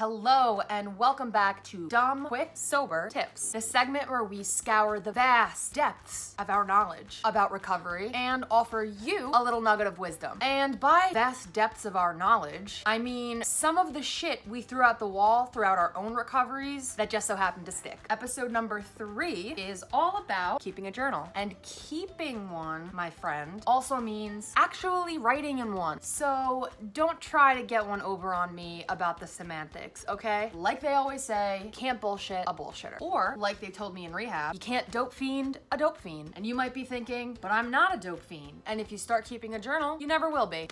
Hello and welcome back to Dumb, Quick, Sober Tips, the segment where we scour the vast depths of our knowledge about recovery and offer you a little nugget of wisdom. And by vast depths of our knowledge, I mean some of the shit we threw out the wall throughout our own recoveries that just so happened to stick. Episode number 3 is all about keeping a journal. And keeping one, my friend, also means actually writing in one. So don't try to get one over on me about the semantics. Okay? Like they always say, you can't bullshit a bullshitter. Or, like they told me in rehab, you can't dope fiend a dope fiend. And you might be thinking, but I'm not a dope fiend. And if you start keeping a journal, you never will be.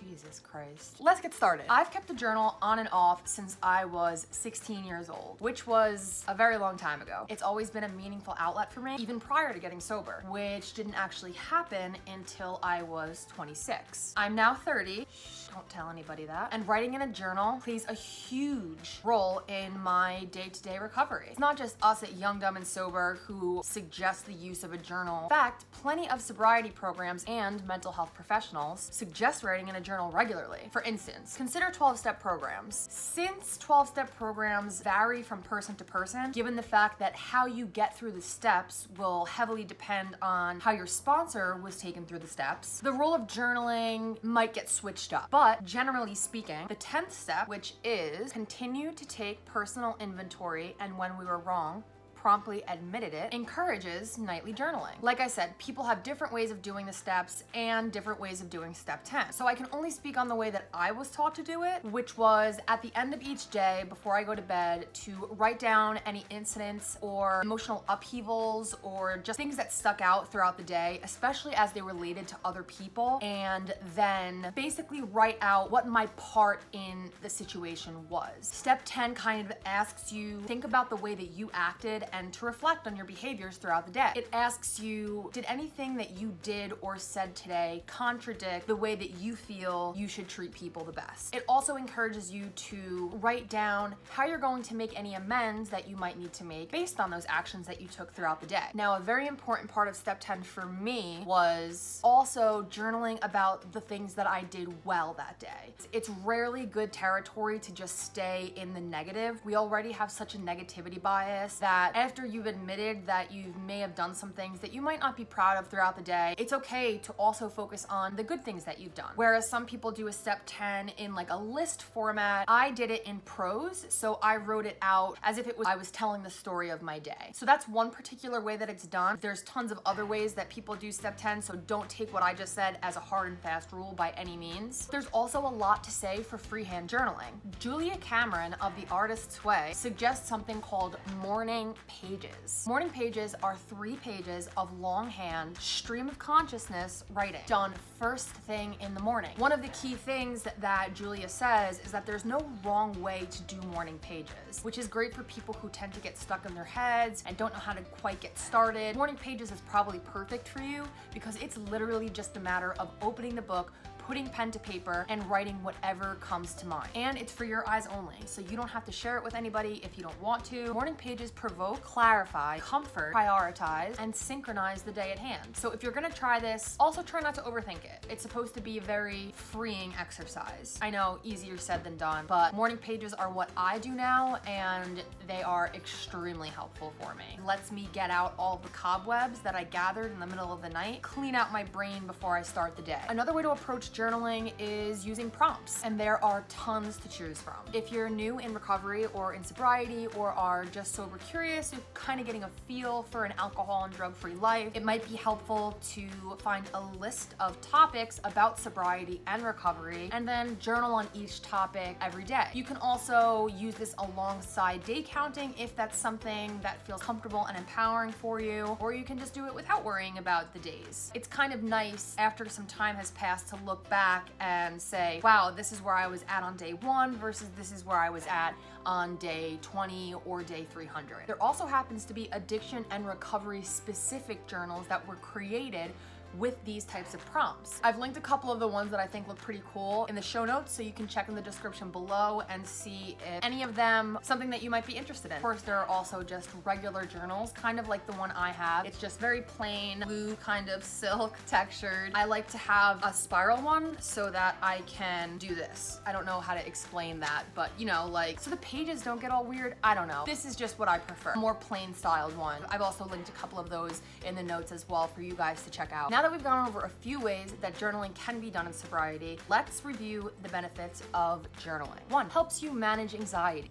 Jesus Christ. Let's get started. I've kept a journal on and off since I was 16 years old, which was a very long time ago. It's always been a meaningful outlet for me, even prior to getting sober, which didn't actually happen until I was 26. I'm now 30. Shh, don't tell anybody that. And writing in a journal plays a huge role in my day-to-day recovery. It's not just us at Young, Dumb, and Sober who suggest the use of a journal. In fact, plenty of sobriety programs and mental health professionals suggest writing in a journal regularly. For instance, consider 12-step programs. Since 12-step programs vary from person to person, given the fact that how you get through the steps will heavily depend on how your sponsor was taken through the steps, the role of journaling might get switched up. But generally speaking, the 10th step, which is continue to take personal inventory and when we were wrong, promptly admitted it, encourages nightly journaling. Like I said, people have different ways of doing the steps and different ways of doing step 10. So I can only speak on the way that I was taught to do it, which was at the end of each day before I go to bed to write down any incidents or emotional upheavals or just things that stuck out throughout the day, especially as they related to other people, and then basically write out what my part in the situation was. Step 10 kind of asks you think about the way that you acted and to reflect on your behaviors throughout the day. It asks you, did anything that you did or said today contradict the way that you feel you should treat people the best? It also encourages you to write down how you're going to make any amends that you might need to make based on those actions that you took throughout the day. Now, a very important part of step 10 for me was also journaling about the things that I did well that day. It's rarely good territory to just stay in the negative. We already have such a negativity bias that after you've admitted that you may have done some things that you might not be proud of throughout the day, it's okay to also focus on the good things that you've done. Whereas some people do a step 10 in like a list format, I did it in prose, so I wrote it out as if I was telling the story of my day. So that's one particular way that it's done. There's tons of other ways that people do step 10, so don't take what I just said as a hard and fast rule by any means. There's also a lot to say for freehand journaling. Julia Cameron of The Artist's Way suggests something called morning pages. Morning pages are 3 pages of longhand stream of consciousness writing done first thing in the morning. One of the key things that Julia says is that there's no wrong way to do morning pages, which is great for people who tend to get stuck in their heads and don't know how to quite get started. Morning pages is probably perfect for you because it's literally just a matter of opening the book, putting pen to paper, and writing whatever comes to mind. And it's for your eyes only, so you don't have to share it with anybody if you don't want to. Morning pages provoke, clarify, comfort, prioritize, and synchronize the day at hand. So if you're gonna try this, also try not to overthink it. It's supposed to be a very freeing exercise. I know, easier said than done, but morning pages are what I do now, and they are extremely helpful for me. It lets me get out all the cobwebs that I gathered in the middle of the night, clean out my brain before I start the day. Another way to approach journaling is using prompts, and there are tons to choose from. If you're new in recovery or in sobriety or are just sober curious, you're kind of getting a feel for an alcohol and drug-free life, it might be helpful to find a list of topics about sobriety and recovery and then journal on each topic every day. You can also use this alongside day counting if that's something that feels comfortable and empowering for you, or you can just do it without worrying about the days. It's kind of nice after some time has passed to look back and say, wow, this is where I was at on day 1 versus this is where I was at on day 20 or day 300. There also happens to be addiction and recovery specific journals that were created with these types of prompts. I've linked a couple of the ones that I think look pretty cool in the show notes, so you can check in the description below and see if any of them something that you might be interested in. Of course, there are also just regular journals, kind of like the one I have. It's just very plain, blue, kind of silk textured. I like to have a spiral one so that I can do this. I don't know how to explain that, but you know, like, so the pages don't get all weird. I don't know. This is just what I prefer. A more plain styled one. I've also linked a couple of those in the notes as well for you guys to check out. Now that we've gone over a few ways that journaling can be done in sobriety, let's review the benefits of journaling. 1, helps you manage anxiety.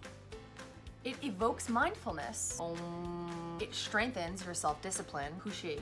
It evokes mindfulness. It strengthens your self-discipline.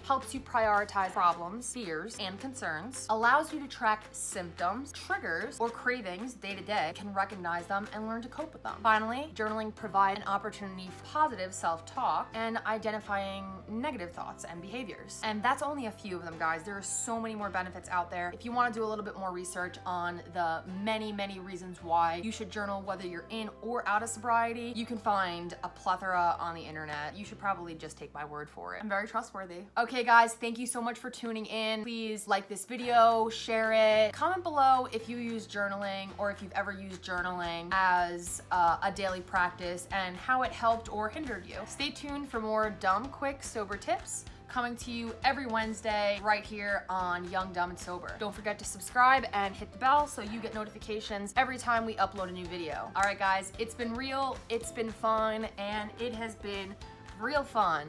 Helps you prioritize problems, fears, and concerns. Allows you to track symptoms, triggers, or cravings day to day. Can recognize them and learn to cope with them. Finally, journaling provides an opportunity for positive self-talk and identifying negative thoughts and behaviors. And that's only a few of them, guys. There are so many more benefits out there. If you want to do a little bit more research on the many, many reasons why you should journal, whether you're in or out of sobriety, you can find a plethora on the internet. You should probably just take my word for it. I'm very trustworthy. Okay guys, thank you so much for tuning in. Please like this video, share it. Comment below if you use journaling or if you've ever used journaling as a daily practice and how it helped or hindered you. Stay tuned for more dumb, quick, sober tips coming to you every Wednesday right here on Young, Dumb, and Sober. Don't forget to subscribe and hit the bell so you get notifications every time we upload a new video. All right guys, it's been real, it's been fun, and it has been real fun.